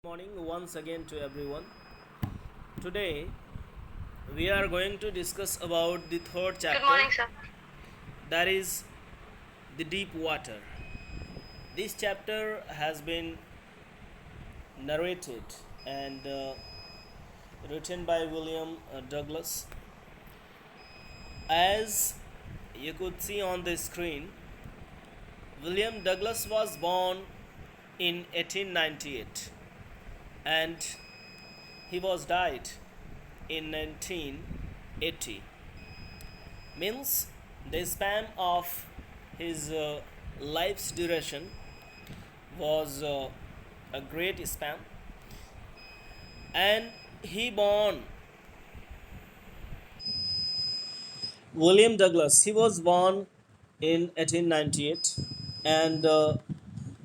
Morning once again to everyone. Today we are going to discuss about the third Good chapter, morning, sir. that is the deep water. This chapter has been narrated and written by William Douglas. As you could see on the screen, William Douglas was born in 1898 and he was died in 1980. Means the span of his life's duration was a great span, and he born William Douglas. He was born in 1898 and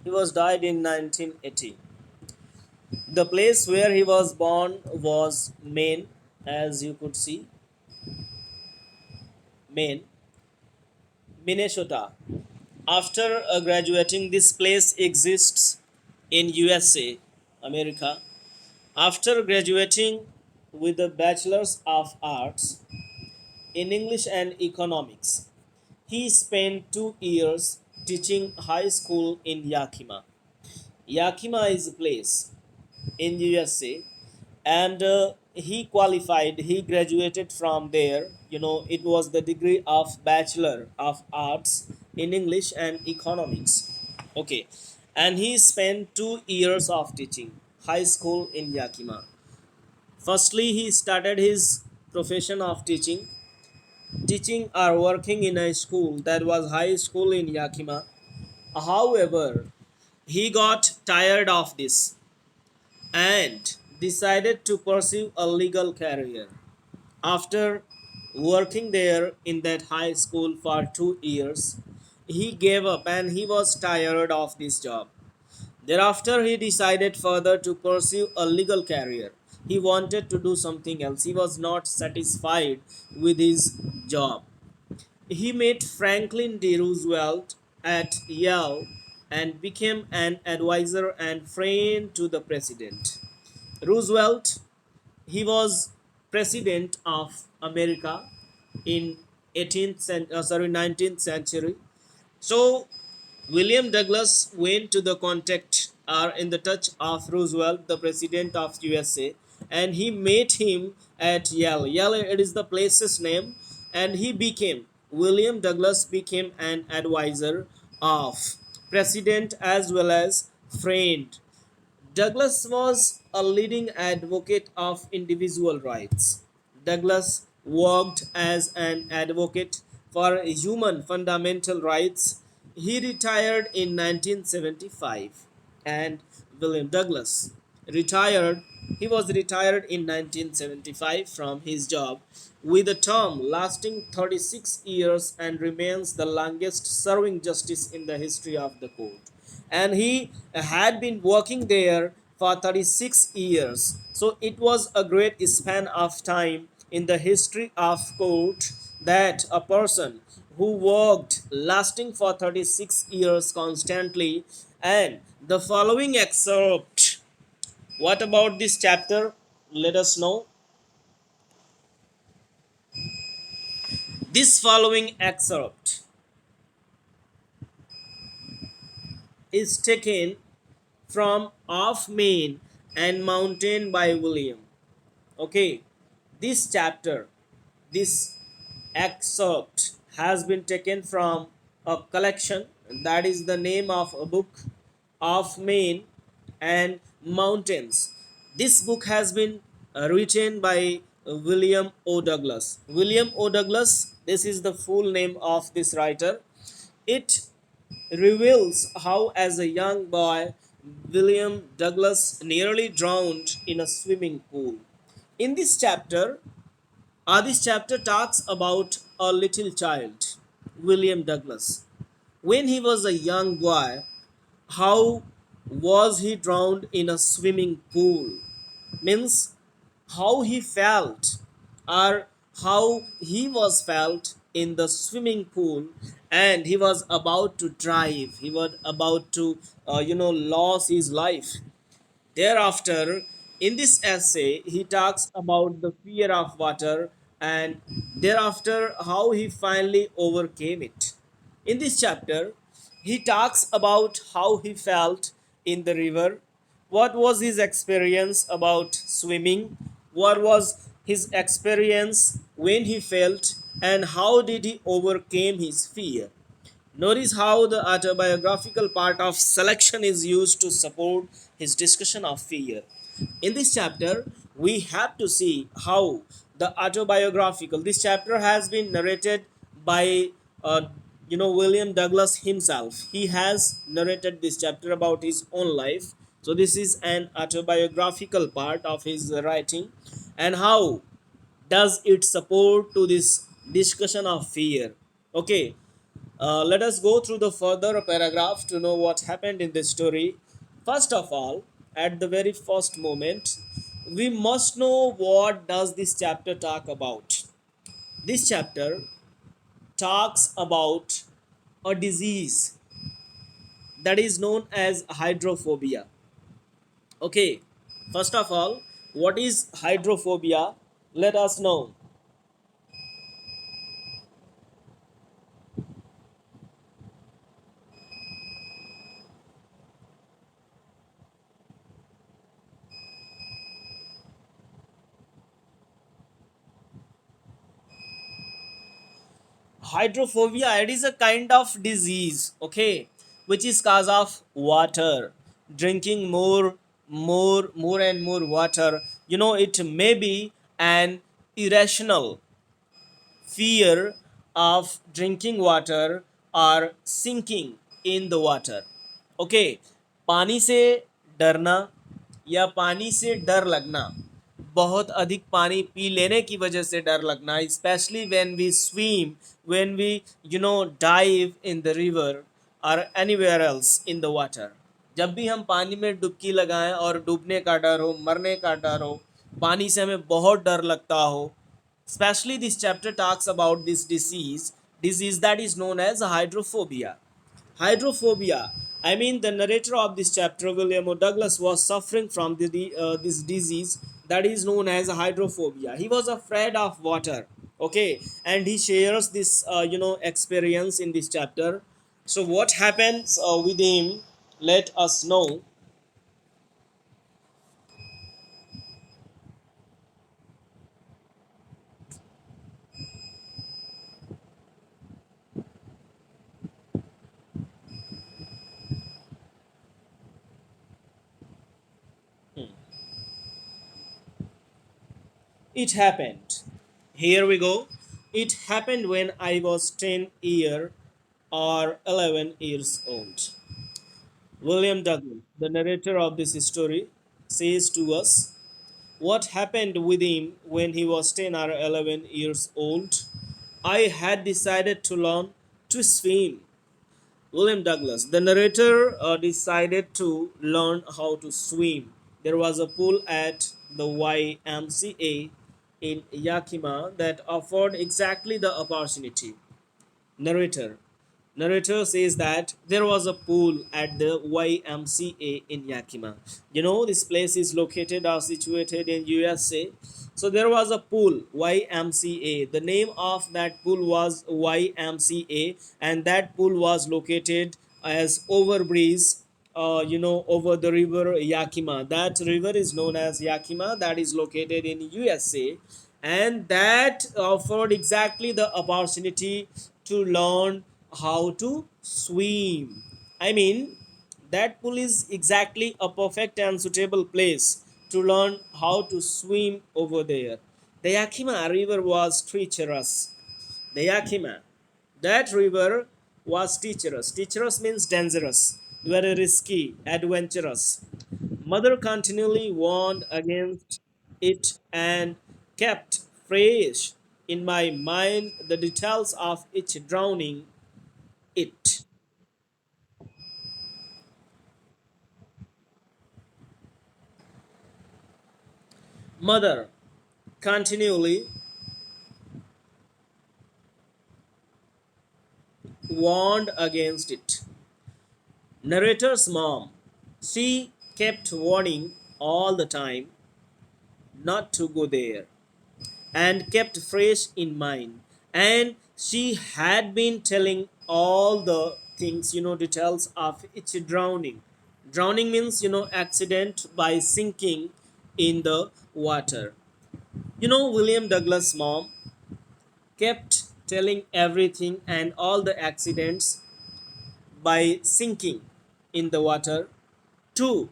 he was died in 1980. The place where he was born was Maine, as you could see, Maine, Minnesota. After graduating, this place exists in USA, America. After graduating with a Bachelor's of Arts in English and Economics, he spent 2 years teaching high school in Yakima. Yakima is a place in USA, and he graduated from there. It was the degree of Bachelor of Arts in English and Economics. Okay, and he spent 2 years of teaching high school in Yakima. Firstly, he started his profession of teaching or working in a school that was high school in Yakima. However, he got tired of this and decided to pursue a legal career. After working there in that high school for 2 years, he gave up and he was tired of this job. Thereafter, he decided further to pursue a legal career. He wanted to do something else. He was not satisfied with his job. He met Franklin D. Roosevelt at Yale and became an advisor and friend to the president. Roosevelt, he was president of America in 19th century. So William Douglas went to the contact or in the touch of Roosevelt, the president of USA, and he met him at Yale. Yale, it is the place's name, and William Douglas became an advisor of president as well as friend. Douglas was a leading advocate of individual rights. Douglas worked as an advocate for human fundamental rights. He retired in 1975, and William Douglas retired he was retired in 1975 from his job with a term lasting 36 years and remains the longest serving justice in the history of the court. And he had been working there for 36 years. So it was a great span of time in the history of court that a person who worked lasting for 36 years constantly. And the following excerpt, what about this chapter? Let us know. This following excerpt is taken from Off Main and Mountain by William. Okay, this chapter, this excerpt has been taken from a collection, that is the name of a book, of Main and Mountains. This book has been written by William O. Douglas. William O. Douglas, this is the full name of this writer. It reveals how, as a young boy, William Douglas nearly drowned in a swimming pool. In this chapter talks about a little child, William Douglas. When he was a young boy, how was he drowned in a swimming pool? Means how he felt, or how he was felt in the swimming pool, and he was about to drive, he was about to lose his life. Thereafter, in this essay, he talks about the fear of water and thereafter how he finally overcame it. In this chapter, he talks about how he felt in the river, what was his experience about swimming, what was his experience when he felt, and how did he overcame his fear. Notice how the autobiographical part of selection is used to support his discussion of fear. In this chapter, we have to see how the autobiographical. This chapter has been narrated by, uh, William Douglas himself. He has narrated this chapter about his own life. So this is an autobiographical part of his writing, and how does it support to this discussion of fear? Okay, let us go through the further paragraph to know what happened in this story. First of all, at the very first moment, we must know what does this chapter talk about. This chapter talks about a disease that is known as hydrophobia. Okay, first of all, what is hydrophobia? Let us know. Hydrophobia, it is a kind of disease, okay, which is cause of water, drinking more and more water. It may be an irrational fear of drinking water or sinking in the water. Okay, पानी से डरना या पानी से डर लगना, बहुत अधिक पानी पी लेने की वजह से डर लगना, specially when we swim, when we dive in the river or anywhere else in the water. जब भी हम पानी में डुबकी लगाएं और डूबने का डर हो, मरने का डर हो, पानी से हमें बहुत डर लगता हो, especially this chapter talks about this disease that is known as hydrophobia. Hydrophobia, I mean, the narrator of this chapter, William O. Douglas, was suffering from this disease that is known as hydrophobia. He was afraid of water, okay, and he shares this experience in this chapter. So what happens with him, let us know. It happened. Here we go. It happened when I was 10 or 11 years old. William Douglas, the narrator of this story, says to us what happened with him when he was 10 or 11 years old. I had decided to learn to swim. William Douglas, the narrator, decided to learn how to swim. There was a pool at the YMCA in Yakima that offered exactly the opportunity. Narrator. Narrator says that there was a pool at the YMCA in Yakima. This place is located or situated in USA. So there was a pool, YMCA. The name of that pool was YMCA, and that pool was located as overbreeze, over the river Yakima. That river is known as Yakima, that is located in USA, and that offered exactly the opportunity to learn how to swim. I mean, that pool is exactly a perfect and suitable place to learn how to swim over there. The Yakima River was treacherous. The Yakima, that river was treacherous. Treacherous means dangerous, very risky, adventurous. Mother continually warned against it and kept fresh in my mind the details of each drowning it. Mother continually warned against it. Narrator's mom, she kept warning all the time not to go there and kept fresh in mind. And she had been telling all the things, details of each drowning. Drowning means, accident by sinking in the water. William Douglas' mom kept telling everything and all the accidents by sinking in the water to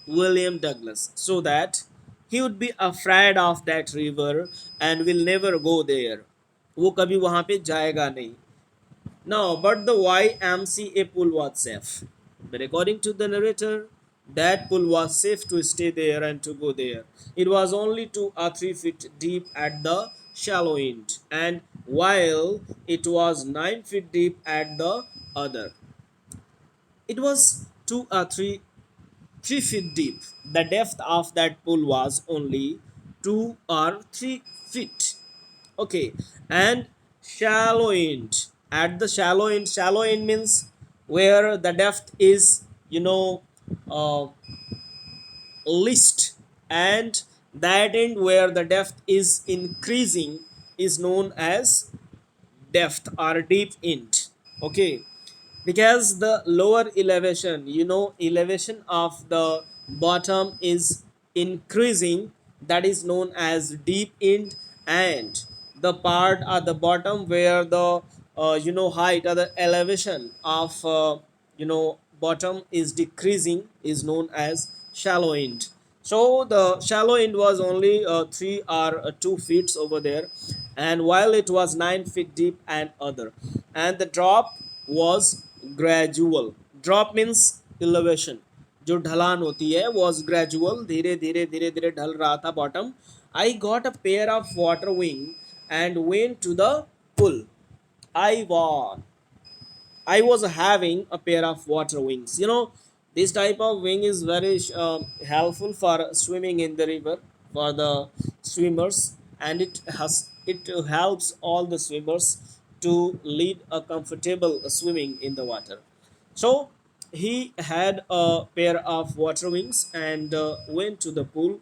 William Douglas so that he would be afraid of that river and will never go there. वो कभी वहां पे जाएगा नहीं. Now, but the YMCA pool was safe. But according to the narrator, that pool was safe to stay there and to go there. It was only 2 or 3 feet deep at the shallow end, and while it was 9 feet deep at the other, it was 2 or 3 feet deep. The depth of that pool was only 2 or 3 feet. Okay, and shallow end. At the shallow end means where the depth is, uh, least, and that end where the depth is increasing is known as depth or deep end. Okay, because the lower elevation, elevation of the bottom is increasing, that is known as deep end, and the part at the bottom where the height or the elevation of bottom is decreasing is known as shallow end. So the shallow end was only 3 or 2 feet over there, and while it was 9 feet deep and other, and the drop was gradual. Drop means elevation. जो ढलान होती है was gradual, धीरे धीरे धीरे धीरे ढल रहा था bottom. I got a pair of water wing and went to the pool. I was I was having a pair of water wings. This type of wing is very helpful for swimming in the river for the swimmers, and it helps all the swimmers to lead a comfortable swimming in the water. So he had a pair of water wings and went to the pool.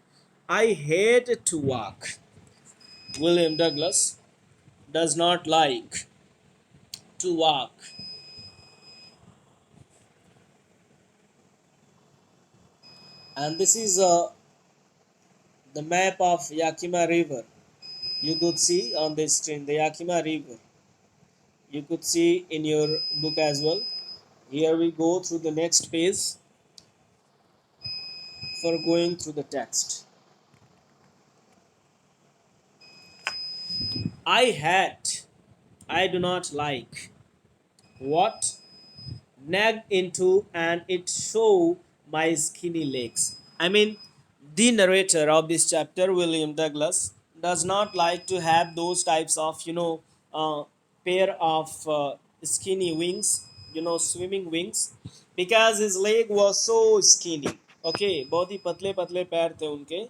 I hate to walk. William Douglas does not like to walk. And this is the map of Yakima River. You could see on the screen the Yakima River. You could see in your book as well. Here we go through the next page for going through the text. I had, I do not like, what nagged into, and it show my skinny legs. I mean, the narrator of this chapter, William Douglas, does not like to have those types of, pair of skinny wings, swimming wings, because his leg was so skinny. Okay, बहुत ही पतले पतले पैर थे उनके.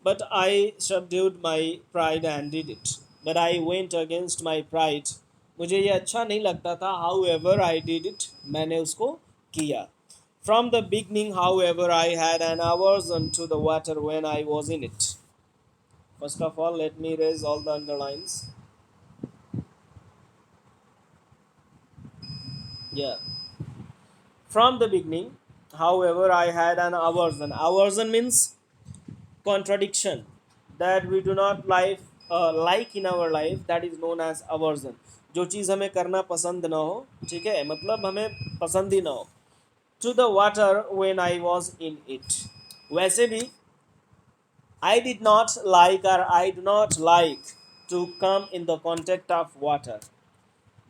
But I subdued my pride and did it. But I went against my pride. मुझे ये अच्छा नहीं लगता था. However, I did it. मैंने उसको किया. From the beginning, however, I had an aversion to the water when I was in it. First of all, let me erase all the underlines. Yeah. From the beginning, however, I had an aversion. Aversion means contradiction, that we do not like in our life, that is known as aversion. जो चीज़ हमें करना पसंद ना हो, ठीक है, मतलब हमें पसंद ही ना हो. To the water when I was in it. वैसे भी I did not like, or I do not like to come in the contact of water.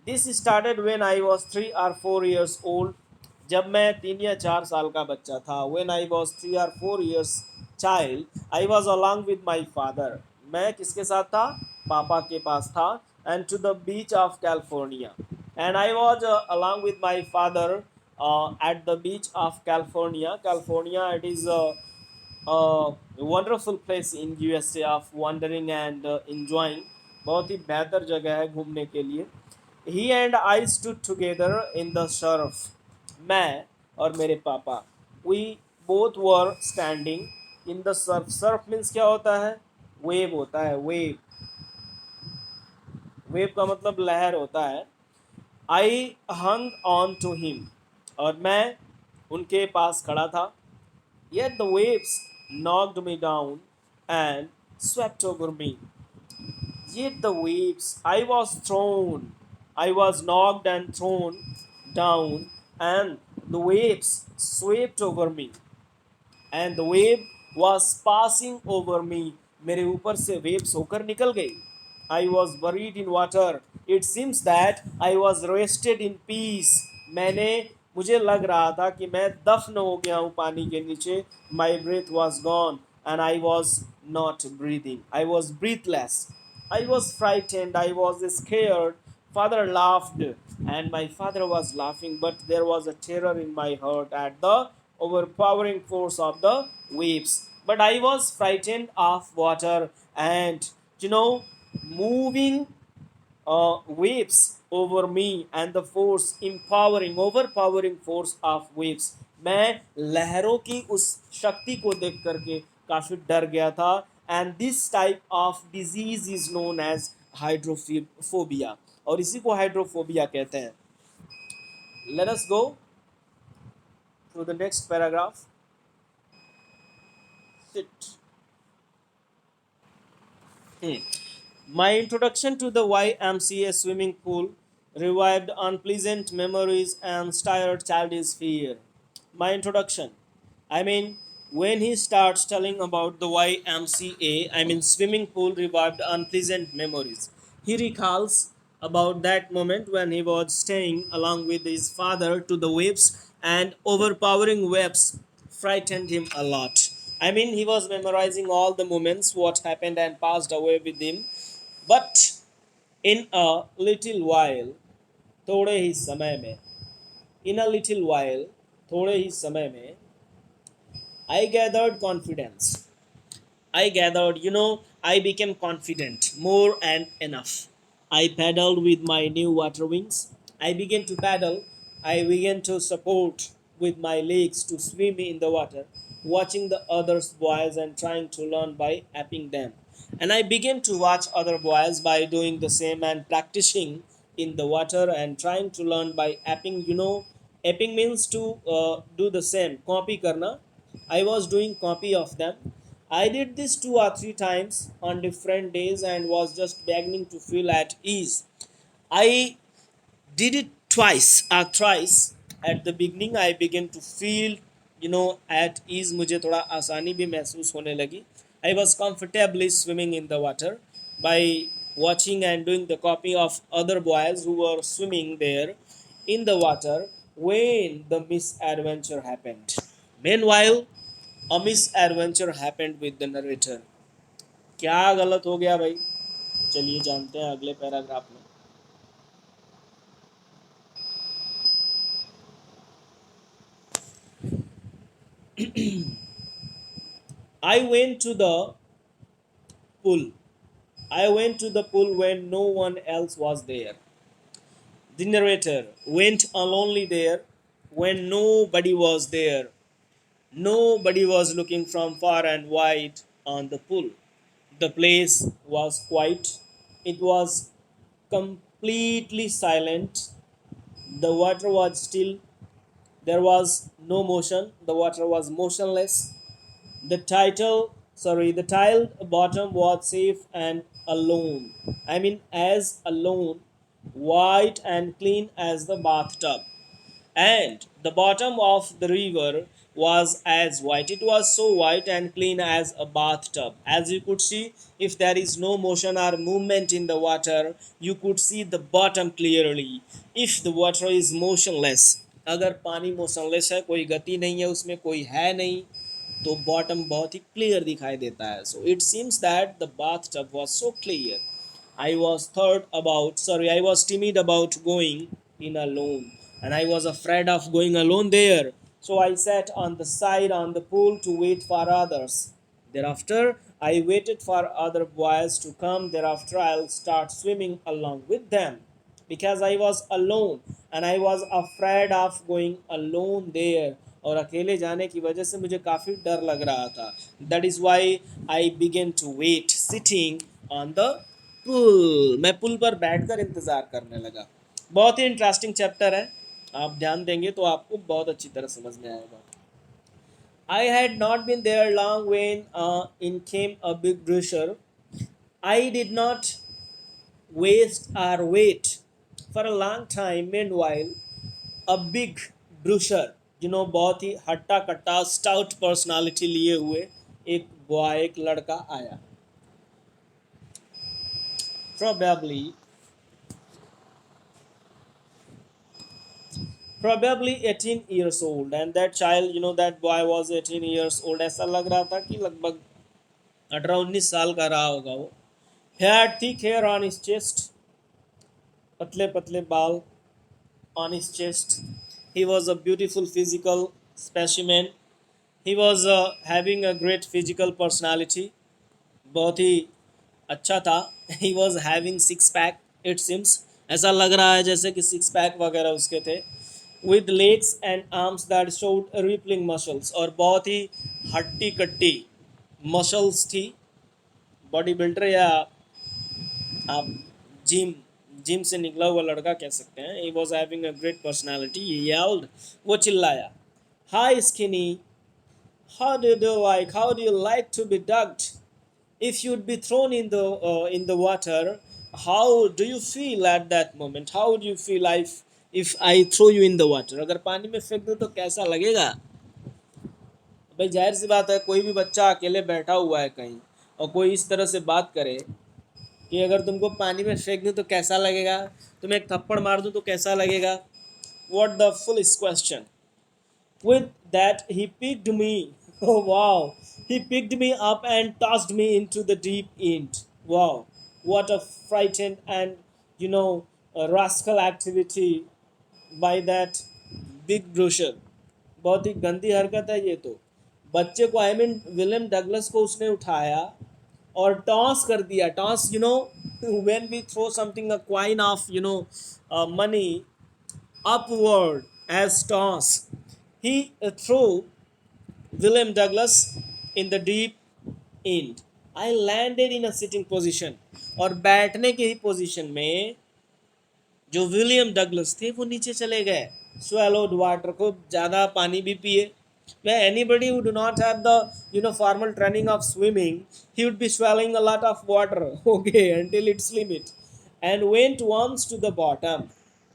This started when I was 3 or 4 years old. जब मैं 3 या 4 साल का बच्चा था. When I was 3 or 4 years child, I was along with my father. मैं किसके साथ था? पापा के पास था. And to the beach of California. And I was along with my father at the beach of California. California, it is a wonderful place in USA of wandering and enjoying. बहुत ही बेहतर जगह है घूमने के लिए. He and I stood together in the surf. मैं और मेरे पापा, we both were standing in the Surf, Surf means क्या होता है, वेव होता है, वेव, वेव का मतलब लहर होता है। आई हंग ऑन टू हिम, और मैं उनके पास खड़ा था। Yet the waves knocked me down and swept over me. Yet the waves, I was knocked and thrown down, and the waves swept over me, and the wave was passing over me. मेरे ऊपर से waves होकर निकल गई। I was buried in water. It seems that I was rested in peace. मैंने मुझे लग रहा था कि मैं दफन हो गया हूँ पानी के नीचे। My breath was gone and I was not breathing. I was breathless. I was frightened. I was scared. Father laughed, and my father was laughing, but there was a terror in my heart at the overpowering force of the waves. But I was frightened of water, and you know, moving waves over me and the force empowering overpowering force of waves, मैं लहरों की उस शक्ति को देख करके काफी डर गया था। And this type of disease is known as hydrophobia, और इसी को हाइड्रोफोबिया कहते हैं। Let us go through the next paragraph. Sit. My introduction to the YMCA swimming pool revived unpleasant memories and stirred childish fear. My introduction. I mean, when he starts telling about the YMCA, I mean, swimming pool revived unpleasant memories. He recalls about that moment when he was staying along with his father to the waves, and overpowering waves frightened him a lot. I mean, he was memorizing all the moments, what happened and passed away with him. But in a little while, थोड़े ही समय में, in a little while, थोड़े ही समय में, I gathered confidence. I became confident, more and enough. I paddled with my new water wings. I began to paddle. I began to support with my legs to swim in the water, watching the others boys and trying to learn by apping them. And I began to watch other boys by doing the same and practicing in the water and trying to learn by apping. Apping means to do the same, copy karna. I was doing copy of them. I did this 2 or 3 times on different days and was just beginning to feel at ease. I did it twice or thrice. At the beginning I began to feel at ease, मुझे थोड़ा आसानी भी महसूस होने लगी। I was comfortably swimming in the water by watching and doing the copy of other boys who were swimming there in the water when the misadventure happened. Meanwhile, a misadventure happened with the narrator. क्या गलत हो गया भाई, चलिए जानते हैं अगले paragraph में। I went to the pool. I went to the pool when no one else was there. The narrator went alone there when nobody was there. Nobody was looking from far and wide on the pool. The place was quiet. It was completely silent. The water was still. There was no motion. The water was motionless. The tiled bottom was safe and alone. I mean, as alone, white and clean as the bathtub. And the bottom of the river was as white. It was so white and clean as a bathtub. As you could see, if there is no motion or movement in the water, you could see the bottom clearly. If the water is motionless, अगर पानी motionless है, कोई गति नहीं है उसमें, कोई है नहीं, तो बॉटम बहुत ही क्लियर दिखाई देता है। So it seems that the bath tub was so clear. I was timid about going in alone, and I was afraid of going alone there. So I sat on the side on the pool to wait for others. Thereafter, I waited for other boys to come. Thereafter, I'll start swimming along with them because I was alone and I was afraid of going alone there. और अकेले जाने की वजह से मुझे काफ़ी डर लग रहा था. That is why I begin to wait sitting on the pool. मैं पुल पर बैठकर इंतज़ार करने लगा. बहुत ही इंटरेस्टिंग चैप्टर है. आप ध्यान देंगे तो आपको बहुत अच्छी तरह समझ में आएगा. I had not been there long when in came a big brochure. I did not waste or wait for a long time. Meanwhile, a big brochure, बहुत ही हट्टा कट्टा स्टाउट पर्सनालिटी लिए हुए एक बॉय, एक लड़का आया. Probably, probably 18 years old, and that child, that boy was 18 years old. ऐसा लग रहा था कि लगभग 18-19 साल का रहा होगा वो. He had thick hair on his chest, पतले पतले बाल on his chest. He was a beautiful physical specimen. He was having a great physical personality. बहुत ही अच्छा था. He was having six pack. It seems ऐसा लग रहा है जैसे कि सिक्स पैक वगैरह उसके थे. With legs and arms that showed rippling muscles. और बहुत ही हट्टी कट्टी मसल्स थी. बॉडी बिल्डर या आप जिम जिम से निकला हुआ लड़का कह सकते हैं. He was having a great personality. Yelled, वो चिल्लाया. Hi skinny, how do you like to be ducked if you'd be thrown in the water. How do you feel at that moment. How do you feel if I throw you in the water. अगर पानी में फेंक दूँ तो कैसा लगेगा. भाई जाहिर सी बात है, कोई भी बच्चा अकेले बैठा हुआ है कहीं और कोई इस तरह से बात करे कि अगर तुमको पानी में फेंक दूँ तो कैसा लगेगा, तुम्हें एक थप्पड़ मार दूँ तो कैसा लगेगा. What the foolish question. With that he picked me. oh wow, he picked me up and tossed me into the deep end. Wow, what a frightened and a rascal activity by that big brochure. बहुत ही गंदी हरकत है ये तो. बच्चे को, I mean William Douglas को उसने उठाया और टॉस कर दिया. Toss, when we throw something, a coin of money upward as toss. He threw William Douglas in the deep end. I landed in a sitting position. और बैठने की ही position में जो विलियम डगलस थे वो नीचे चले गए. swallowed water, को ज़्यादा पानी भी पिए. Where anybody who do not have the formal training of swimming, he would be swallowing a lot of water, okay, until its limit, and went once to the bottom.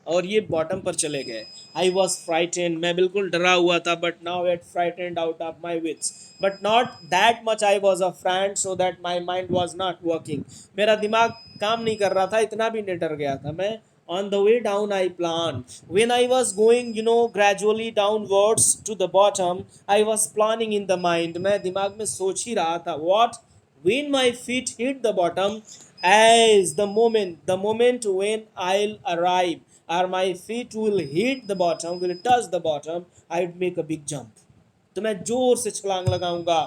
और ये bottom पर चले गए. आई वॉज फ्राइटेंड, मैं बिल्कुल डरा हुआ था. But now at frightened out of my wits. But not that much I was afraid, so that my mind was not working. मेरा दिमाग काम नहीं कर रहा था, इतना भी नहीं डर गया था मैं. On the way down I planned. When I was going, gradually downwards to the bottom, I was planning in the mind. मैं दिमाग में सोच ही रहा था. What? When my feet hit the bottom, as the moment when I'll arrive, or my feet will hit the bottom, will touch the bottom, I'd make a big jump. तो मैं जोर से छलांग लगाऊंगा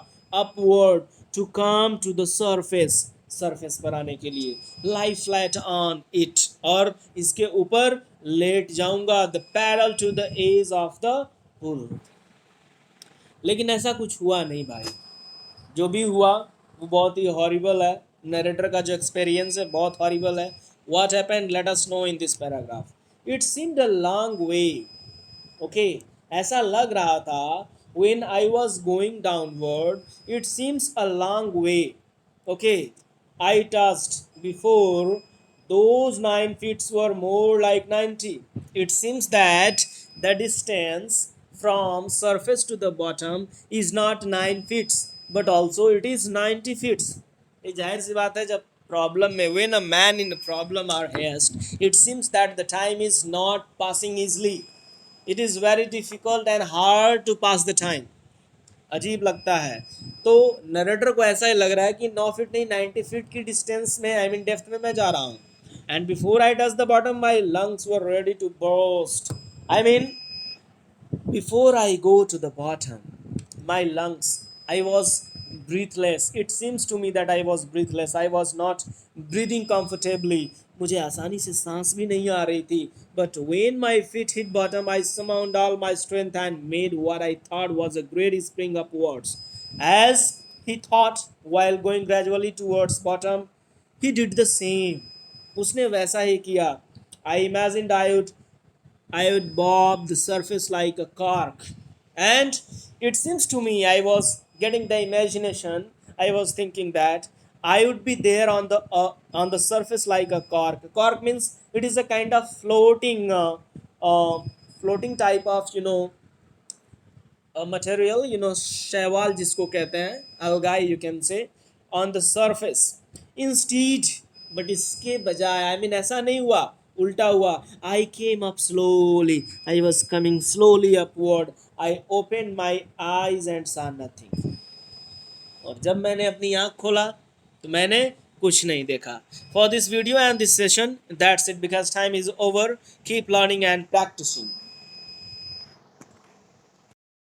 upward to come to the surface पर आने के लिए. लाई फ्लैट ऑन इट, और इसके ऊपर लेट जाऊंगा. The parallel to the edge of the pool. लेकिन ऐसा कुछ हुआ नहीं भाई. जो भी हुआ वो बहुत ही हॉरिबल है. नरेटर का जो एक्सपीरियंस है बहुत हॉरिबल है. What happened, let us know in this paragraph. It seemed a long way. Okay, ऐसा लग रहा था. when I was going downward, it seems a long way. Okay, I touched before, those 9 feet were more like 90. It seems that the distance from surface to the bottom is not 9 feet, but also it is 90 feet. ये जाहिर सी बात है, जब problem में, when a man in a problem or haste, it seems that the time is not passing easily. It is very difficult and hard to pass the time. अजीब लगता है. तो नरेटर को ऐसा ही लग रहा है कि 9 फीट नहीं 90 फीट की डिस्टेंस में, आई मीन डेप्थ में मैं जा रहा हूँ. And before I touch the bottom my lungs were ready to burst. I mean before I go to the bottom, my lungs, I was breathless. It seems to me that I was breathless. I was not breathing comfortably. मुझे आसानी से सांस भी नहीं आ रही थी. But when my feet hit bottom, I summoned all my strength and made what I thought was a great spring upwards. As he thought, while going gradually towards bottom, he did the same. उसने वैसा ही किया. I imagined I would bob the surface like a cork. And it seems to me I was getting the imagination. I was thinking that I would be there on the surface like a cork. Cork means it is a kind of uh, floating type of material, शैवाल जिसको कहते हैं, algae you can say, on the surface. Instead, but इसके बजाय, I mean ऐसा नहीं हुआ, उल्टा हुआ. I came up slowly. I was coming slowly upward. I opened my eyes and saw nothing. और जब मैंने अपनी आँख खोला तो मैंने कुछ नहीं देखा. For this video and this session, that's it, because time is over. Keep learning and practicing.